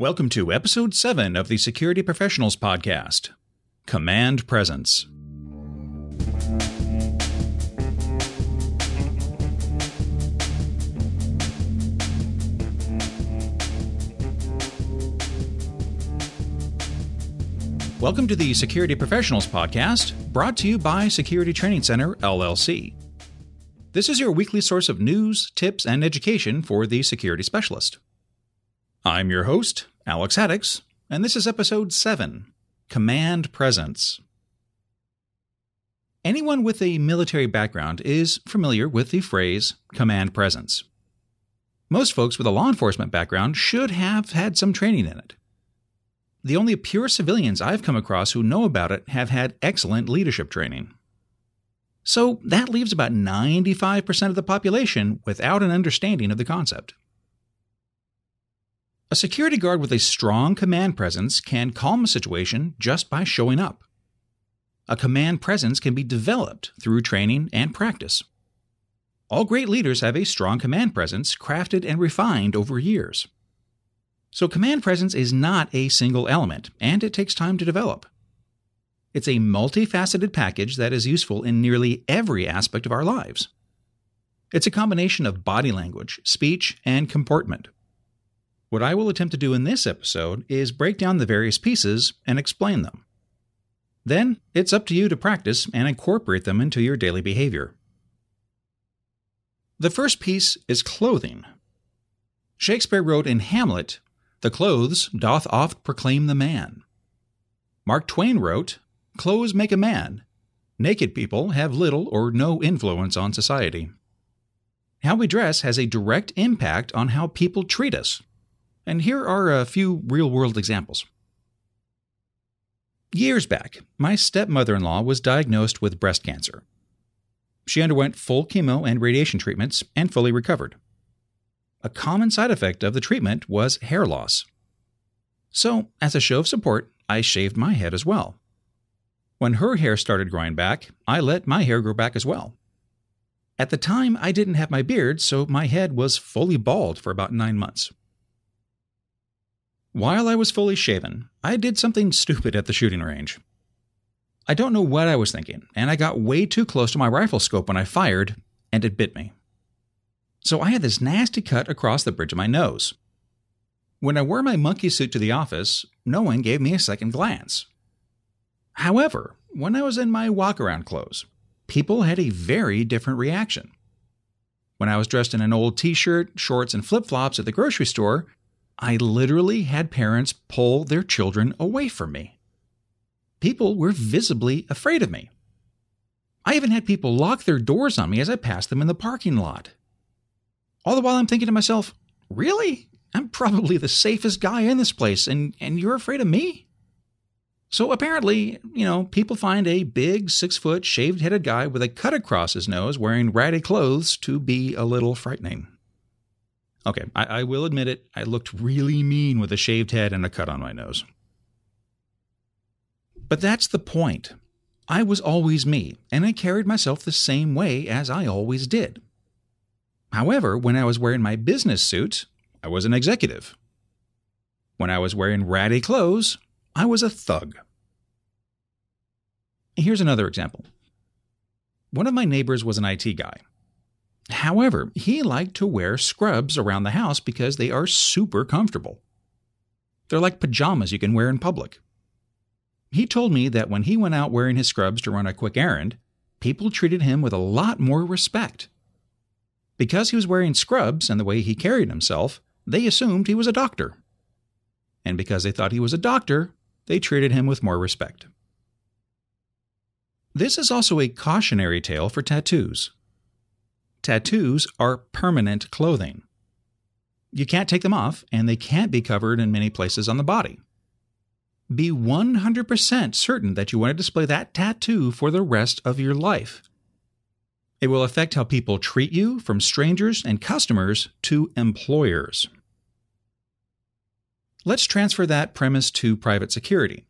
Welcome to Episode 7 of the Security Professionals Podcast, Command Presence. Welcome to the Security Professionals Podcast, brought to you by Security Training Center, LLC. This is your weekly source of news, tips, and education for the security specialist. I'm your host, Alex Haddix, and this is Episode 7, Command Presence. Anyone with a military background is familiar with the phrase command presence. Most folks with a law enforcement background should have had some training in it. The only pure civilians I've come across who know about it have had excellent leadership training. So that leaves about 95% of the population without an understanding of the concept. A security guard with a strong command presence can calm a situation just by showing up. A command presence can be developed through training and practice. All great leaders have a strong command presence crafted and refined over years. So command presence is not a single element, and it takes time to develop. It's a multifaceted package that is useful in nearly every aspect of our lives. It's a combination of body language, speech, and comportment. What I will attempt to do in this episode is break down the various pieces and explain them. Then, it's up to you to practice and incorporate them into your daily behavior. The first piece is clothing. Shakespeare wrote in Hamlet, "The clothes doth oft proclaim the man." Mark Twain wrote, "Clothes make a man. Naked people have little or no influence on society." How we dress has a direct impact on how people treat us. And here are a few real-world examples. Years back, my stepmother-in-law was diagnosed with breast cancer. She underwent full chemo and radiation treatments and fully recovered. A common side effect of the treatment was hair loss. So, as a show of support, I shaved my head as well. When her hair started growing back, I let my hair grow back as well. At the time, I didn't have my beard, so my head was fully bald for about 9 months. While I was fully shaven, I did something stupid at the shooting range. I don't know what I was thinking, and I got way too close to my rifle scope when I fired, and it bit me. So I had this nasty cut across the bridge of my nose. When I wore my monkey suit to the office, no one gave me a second glance. However, when I was in my walk-around clothes, people had a very different reaction. When I was dressed in an old t-shirt, shorts, and flip-flops at the grocery store, I literally had parents pull their children away from me. People were visibly afraid of me. I even had people lock their doors on me as I passed them in the parking lot. All the while I'm thinking to myself, really? I'm probably the safest guy in this place, and you're afraid of me? So apparently, people find a big 6-foot shaved-headed guy with a cut across his nose wearing ratty clothes to be a little frightening. Okay, I will admit it, I looked really mean with a shaved head and a cut on my nose. But that's the point. I was always me, and I carried myself the same way as I always did. However, when I was wearing my business suit, I was an executive. When I was wearing ratty clothes, I was a thug. Here's another example. One of my neighbors was an IT guy. However, he liked to wear scrubs around the house because they are super comfortable. They're like pajamas you can wear in public. He told me that when he went out wearing his scrubs to run a quick errand, people treated him with a lot more respect. Because he was wearing scrubs and the way he carried himself, they assumed he was a doctor. And because they thought he was a doctor, they treated him with more respect. This is also a cautionary tale for tattoos. Tattoos are permanent clothing. You can't take them off, and they can't be covered in many places on the body. Be 100% certain that you want to display that tattoo for the rest of your life. It will affect how people treat you, from strangers and customers to employers. Let's transfer that premise to private security.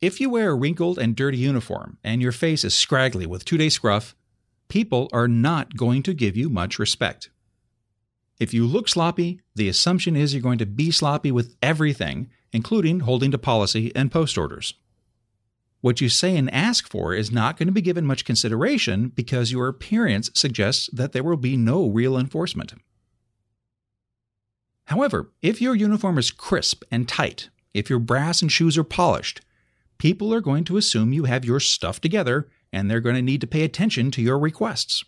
If you wear a wrinkled and dirty uniform and your face is scraggly with 2-day scruff, people are not going to give you much respect. If you look sloppy, the assumption is you're going to be sloppy with everything, including holding to policy and post orders. What you say and ask for is not going to be given much consideration because your appearance suggests that there will be no real enforcement. However, if your uniform is crisp and tight, if your brass and shoes are polished, people are going to assume you have your stuff together and they're going to need to pay attention to your requests.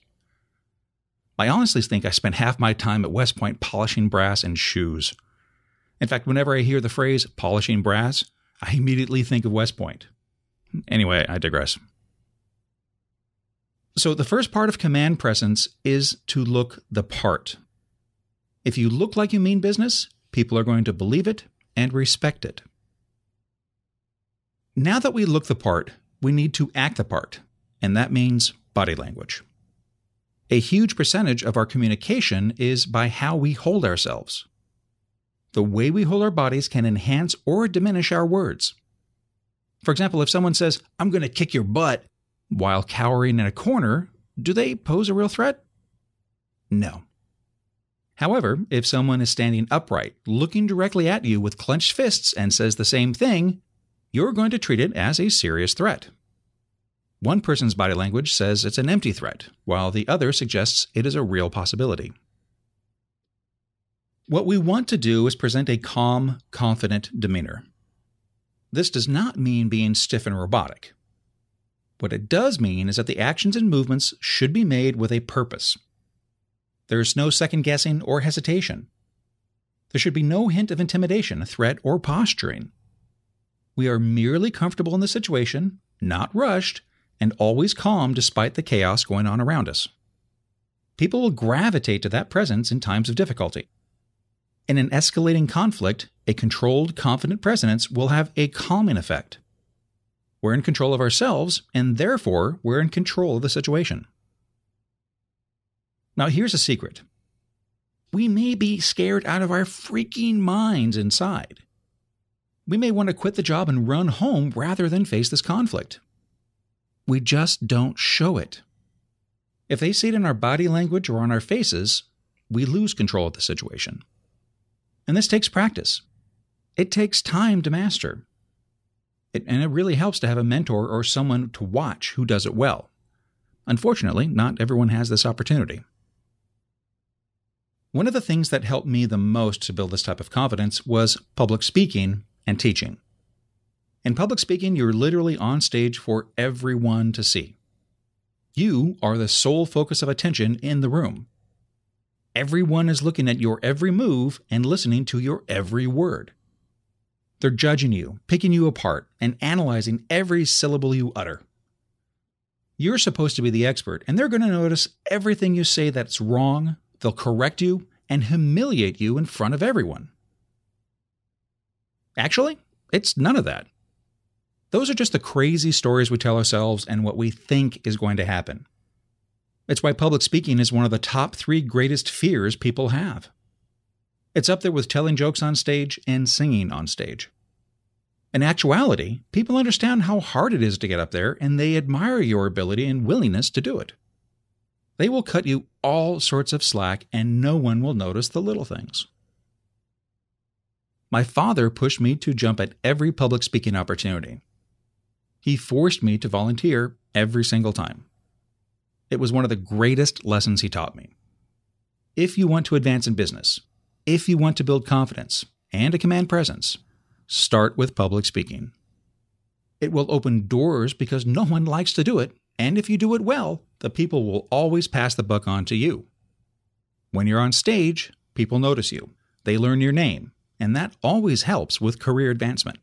I honestly think I spent half my time at West Point polishing brass and shoes. In fact, whenever I hear the phrase polishing brass, I immediately think of West Point. Anyway, I digress. So the first part of command presence is to look the part. If you look like you mean business, people are going to believe it and respect it. Now that we look the part, we need to act the part, and that means body language. A huge percentage of our communication is by how we hold ourselves. The way we hold our bodies can enhance or diminish our words. For example, if someone says, "I'm going to kick your butt," while cowering in a corner, do they pose a real threat? No. However, if someone is standing upright, looking directly at you with clenched fists and says the same thing, you're going to treat it as a serious threat. One person's body language says it's an empty threat, while the other suggests it is a real possibility. What we want to do is present a calm, confident demeanor. This does not mean being stiff and robotic. What it does mean is that the actions and movements should be made with a purpose. There's no second-guessing or hesitation. There should be no hint of intimidation, threat, or posturing. We are merely comfortable in the situation, not rushed, and always calm despite the chaos going on around us. People will gravitate to that presence in times of difficulty. In an escalating conflict, a controlled, confident presence will have a calming effect. We're in control of ourselves, and therefore we're in control of the situation. Now here's a secret. We may be scared out of our freaking minds inside. We may want to quit the job and run home rather than face this conflict. We just don't show it. If they see it in our body language or on our faces, we lose control of the situation. And this takes practice. It takes time to master. And it really helps to have a mentor or someone to watch who does it well. Unfortunately, not everyone has this opportunity. One of the things that helped me the most to build this type of confidence was public speaking and teaching. In public speaking, you're literally on stage for everyone to see. You are the sole focus of attention in the room. Everyone is looking at your every move and listening to your every word. They're judging you, picking you apart, and analyzing every syllable you utter. You're supposed to be the expert, and they're going to notice everything you say that's wrong. They'll correct you and humiliate you in front of everyone. Actually, it's none of that. Those are just the crazy stories we tell ourselves and what we think is going to happen. It's why public speaking is one of the top 3 greatest fears people have. It's up there with telling jokes on stage and singing on stage. In actuality, people understand how hard it is to get up there, and they admire your ability and willingness to do it. They will cut you all sorts of slack, and no one will notice the little things. My father pushed me to jump at every public speaking opportunity. He forced me to volunteer every single time. It was one of the greatest lessons he taught me. If you want to advance in business, if you want to build confidence and a command presence, start with public speaking. It will open doors because no one likes to do it, and if you do it well, the people will always pass the buck on to you. When you're on stage, people notice you. They learn your name, and that always helps with career advancement.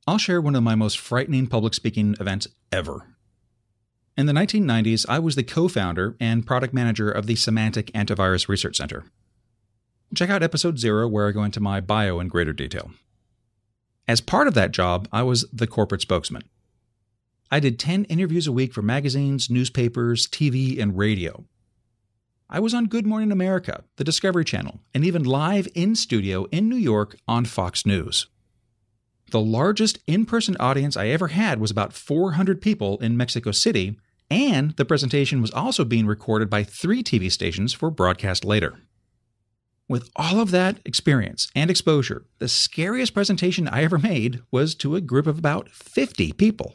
I'll share one of my most frightening public speaking events ever. In the 1990s, I was the co-founder and product manager of the Semantic Antivirus Research Center. Check out episode 0 where I go into my bio in greater detail. As part of that job, I was the corporate spokesman. I did 10 interviews a week for magazines, newspapers, TV, and radio. I was on Good Morning America, the Discovery Channel, and even live in studio in New York on Fox News. The largest in-person audience I ever had was about 400 people in Mexico City, And the presentation was also being recorded by 3 TV stations for broadcast later. With all of that experience and exposure, the scariest presentation I ever made was to a group of about 50 people.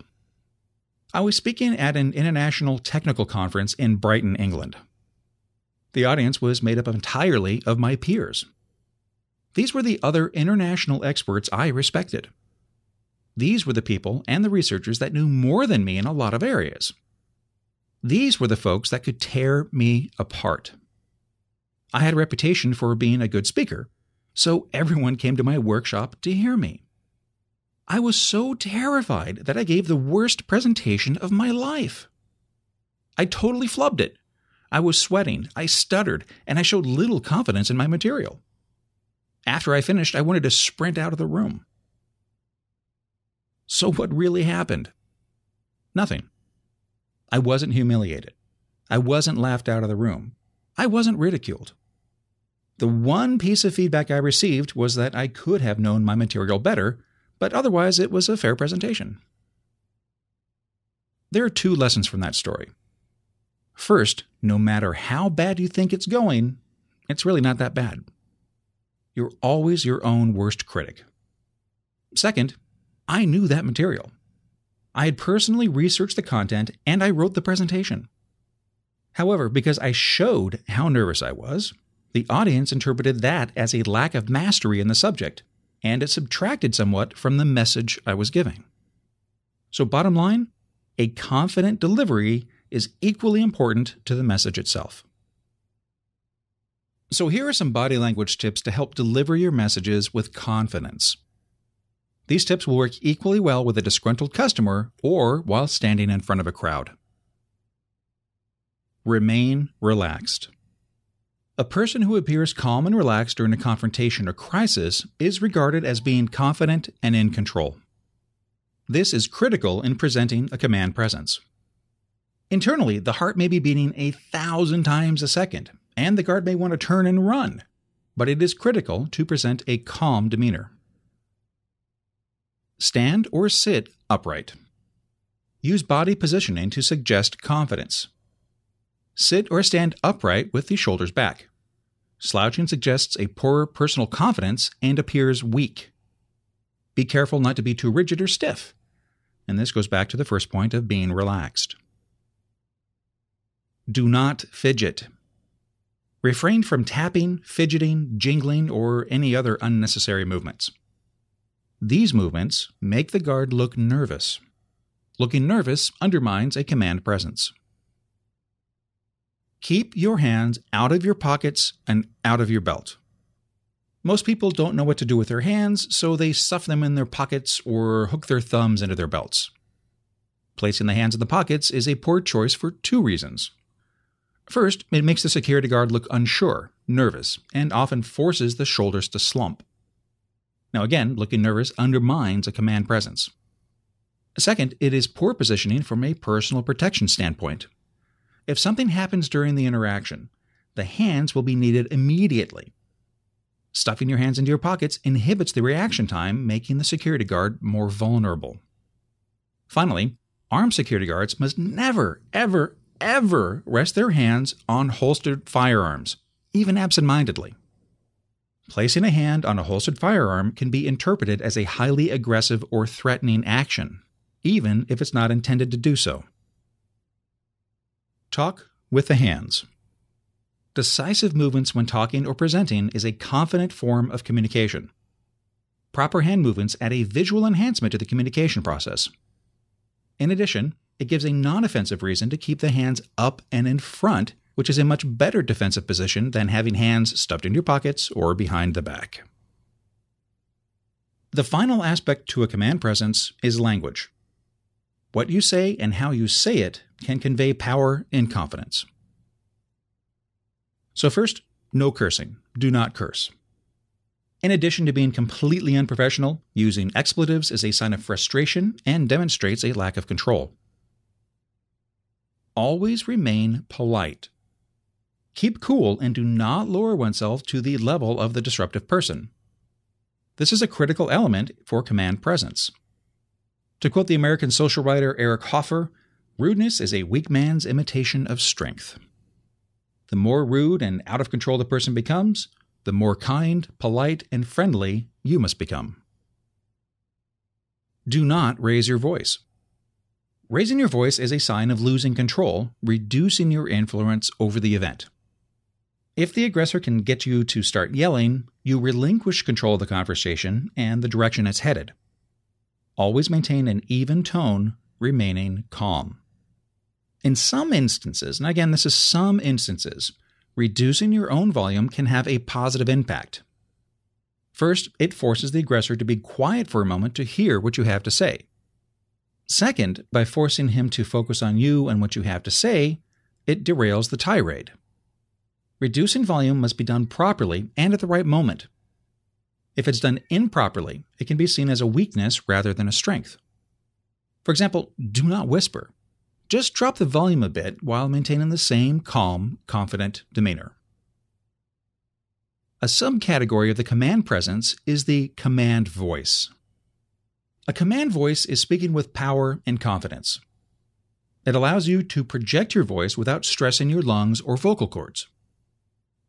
I was speaking at an international technical conference in Brighton, England. The audience was made up entirely of my peers. These were the other international experts I respected. These were the people and the researchers that knew more than me in a lot of areas. These were the folks that could tear me apart. I had a reputation for being a good speaker, so everyone came to my workshop to hear me. I was so terrified that I gave the worst presentation of my life. I totally flubbed it. I was sweating, I stuttered, and I showed little confidence in my material. After I finished, I wanted to sprint out of the room. So what really happened? Nothing. I wasn't humiliated. I wasn't laughed out of the room. I wasn't ridiculed. The one piece of feedback I received was that I could have known my material better, but otherwise it was a fair presentation. There are 2 lessons from that story. First, no matter how bad you think it's going, it's really not that bad. You're always your own worst critic. Second, I knew that material. I had personally researched the content and I wrote the presentation. However, because I showed how nervous I was, the audience interpreted that as a lack of mastery in the subject, and it subtracted somewhat from the message I was giving. So bottom line, a confident delivery is equally important to the message itself. So here are some body language tips to help deliver your messages with confidence. These tips will work equally well with a disgruntled customer or while standing in front of a crowd. Remain relaxed. A person who appears calm and relaxed during a confrontation or crisis is regarded as being confident and in control. This is critical in presenting a command presence. Internally, the heart may be beating 1,000 times a second, and the guard may want to turn and run, but it is critical to present a calm demeanor. Stand or sit upright. Use body positioning to suggest confidence. Sit or stand upright with the shoulders back. Slouching suggests a poor personal confidence and appears weak. Be careful not to be too rigid or stiff, and this goes back to the first point of being relaxed. Do not fidget. Refrain from tapping, fidgeting, jingling, or any other unnecessary movements. These movements make the guard look nervous. Looking nervous undermines a command presence. Keep your hands out of your pockets and out of your belt. Most people don't know what to do with their hands, so they stuff them in their pockets or hook their thumbs into their belts. Placing the hands in the pockets is a poor choice for 2 reasons. First, it makes the security guard look unsure, nervous, and often forces the shoulders to slump. Now again, looking nervous undermines a command presence. Second, it is poor positioning from a personal protection standpoint. If something happens during the interaction, the hands will be needed immediately. Stuffing your hands into your pockets inhibits the reaction time, making the security guard more vulnerable. Finally, armed security guards must never, ever, ever rest their hands on holstered firearms, even absent-mindedly. Placing a hand on a holstered firearm can be interpreted as a highly aggressive or threatening action, even if it's not intended to do so. Talk with the hands. Decisive movements when talking or presenting is a confident form of communication. Proper hand movements add a visual enhancement to the communication process. In addition, it gives a non-offensive reason to keep the hands up and in front, which is a much better defensive position than having hands stuffed in your pockets or behind the back. The final aspect to a command presence is language. What you say and how you say it can convey power and confidence. So first, no cursing. Do not curse. In addition to being completely unprofessional, using expletives is a sign of frustration and demonstrates a lack of control. Always remain polite. Keep cool and do not lower oneself to the level of the disruptive person. This is a critical element for command presence. To quote the American social writer Eric Hoffer, Rudeness is a weak man's imitation of strength. The more rude and out of control the person becomes, the more kind, polite, and friendly you must become. Do not raise your voice. Raising your voice is a sign of losing control, reducing your influence over the event. If the aggressor can get you to start yelling, you relinquish control of the conversation and the direction it's headed. Always maintain an even tone, remaining calm. In some instances, and again, this is some instances, reducing your own volume can have a positive impact. First, it forces the aggressor to be quiet for a moment to hear what you have to say. Second, by forcing him to focus on you and what you have to say, it derails the tirade. Reducing volume must be done properly and at the right moment. If it's done improperly, it can be seen as a weakness rather than a strength. For example, do not whisper. Just drop the volume a bit while maintaining the same calm, confident demeanor. A subcategory of the command presence is the command voice. A command voice is speaking with power and confidence. It allows you to project your voice without stressing your lungs or vocal cords.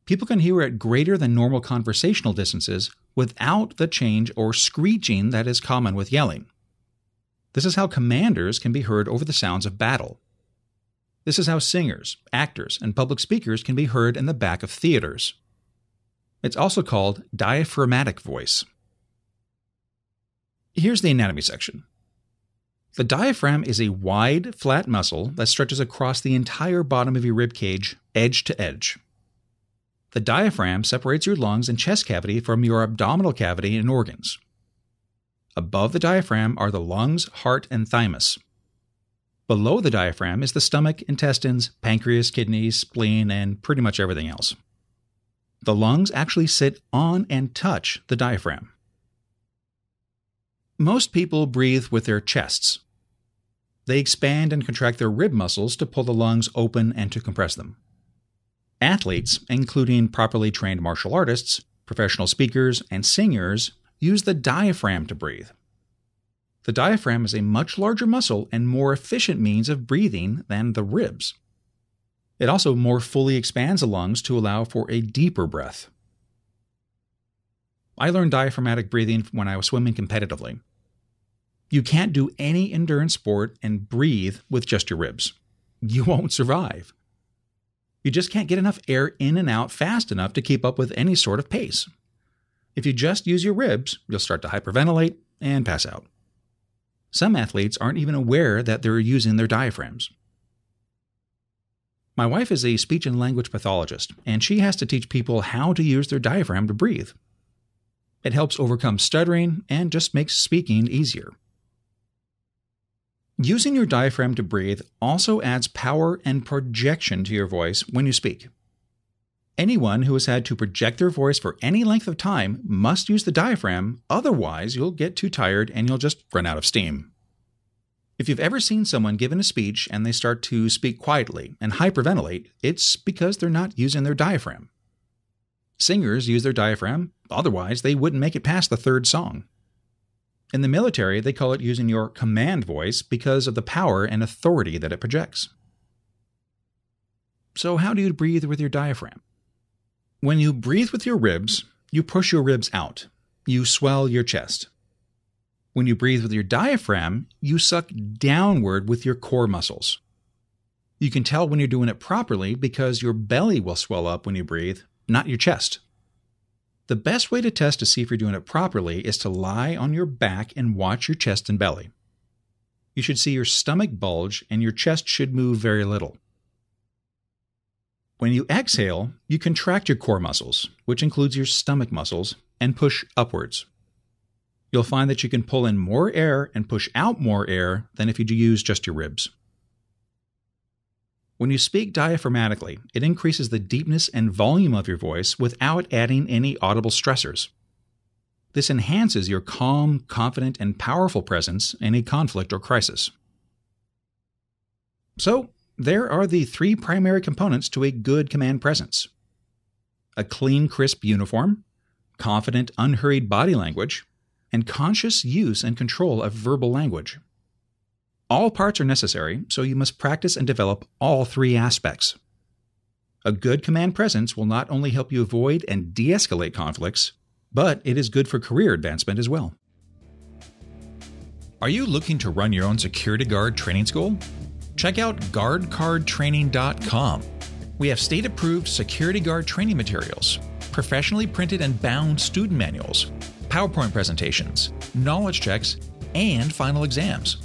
People can hear at greater than normal conversational distances without the change or screeching that is common with yelling. This is how commanders can be heard over the sounds of battle. This is how singers, actors, and public speakers can be heard in the back of theaters. It's also called diaphragmatic voice. Here's the anatomy section. The diaphragm is a wide, flat muscle that stretches across the entire bottom of your rib cage, edge to edge. The diaphragm separates your lungs and chest cavity from your abdominal cavity and organs. Above the diaphragm are the lungs, heart, and thymus. Below the diaphragm is the stomach, intestines, pancreas, kidneys, spleen, and pretty much everything else. The lungs actually sit on and touch the diaphragm. Most people breathe with their chests. They expand and contract their rib muscles to pull the lungs open and to compress them. Athletes, including properly trained martial artists, professional speakers, and singers, use the diaphragm to breathe. The diaphragm is a much larger muscle and more efficient means of breathing than the ribs. It also more fully expands the lungs to allow for a deeper breath. I learned diaphragmatic breathing when I was swimming competitively. You can't do any endurance sport and breathe with just your ribs. You won't survive. You just can't get enough air in and out fast enough to keep up with any sort of pace. If you just use your ribs, you'll start to hyperventilate and pass out. Some athletes aren't even aware that they're using their diaphragms. My wife is a speech and language pathologist, and she has to teach people how to use their diaphragm to breathe. It helps overcome stuttering and just makes speaking easier. Using your diaphragm to breathe also adds power and projection to your voice when you speak. Anyone who has had to project their voice for any length of time must use the diaphragm, otherwise you'll get too tired and you'll just run out of steam. If you've ever seen someone given a speech and they start to speak quietly and hyperventilate, it's because they're not using their diaphragm. Singers use their diaphragm, otherwise they wouldn't make it past the third song. In the military, they call it using your command voice because of the power and authority that it projects. So how do you breathe with your diaphragm? When you breathe with your ribs, you push your ribs out. You swell your chest. When you breathe with your diaphragm, you suck downward with your core muscles. You can tell when you're doing it properly because your belly will swell up when you breathe, not your chest. The best way to test to see if you're doing it properly is to lie on your back and watch your chest and belly. You should see your stomach bulge and your chest should move very little. When you exhale, you contract your core muscles, which includes your stomach muscles, and push upwards. You'll find that you can pull in more air and push out more air than if you use just your ribs. When you speak diaphragmatically, it increases the deepness and volume of your voice without adding any audible stressors. This enhances your calm, confident, and powerful presence in a conflict or crisis. So, there are the three primary components to a good command presence: a clean, crisp uniform, confident, unhurried body language, and conscious use and control of verbal language. All parts are necessary, so you must practice and develop all three aspects. A good command presence will not only help you avoid and de-escalate conflicts, but it is good for career advancement as well. Are you looking to run your own security guard training school? Check out guardcardtraining.com. We have state-approved security guard training materials, professionally printed and bound student manuals, PowerPoint presentations, knowledge checks, and final exams.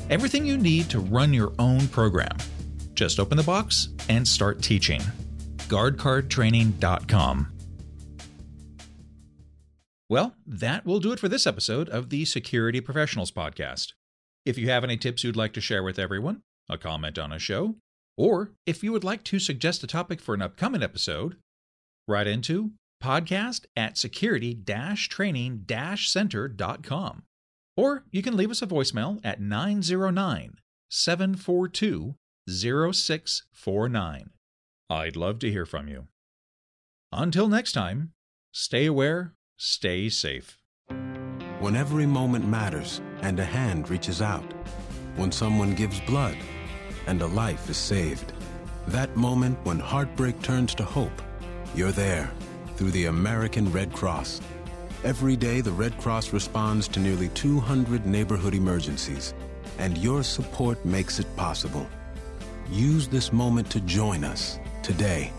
Everything you need to run your own program. Just open the box and start teaching. guardcardtraining.com. Well, that will do it for this episode of the Security Professionals Podcast. If you have any tips you'd like to share with everyone, a comment on a show, or if you would like to suggest a topic for an upcoming episode, write into podcast@security-training-center.com. Or you can leave us a voicemail at 909-742-0649. I'd love to hear from you. Until next time, stay aware, stay safe. When every moment matters and a hand reaches out, when someone gives blood and a life is saved, that moment when heartbreak turns to hope, you're there through the American Red Cross. Every day, the Red Cross responds to nearly 200 neighborhood emergencies, and your support makes it possible. Use this moment to join us today.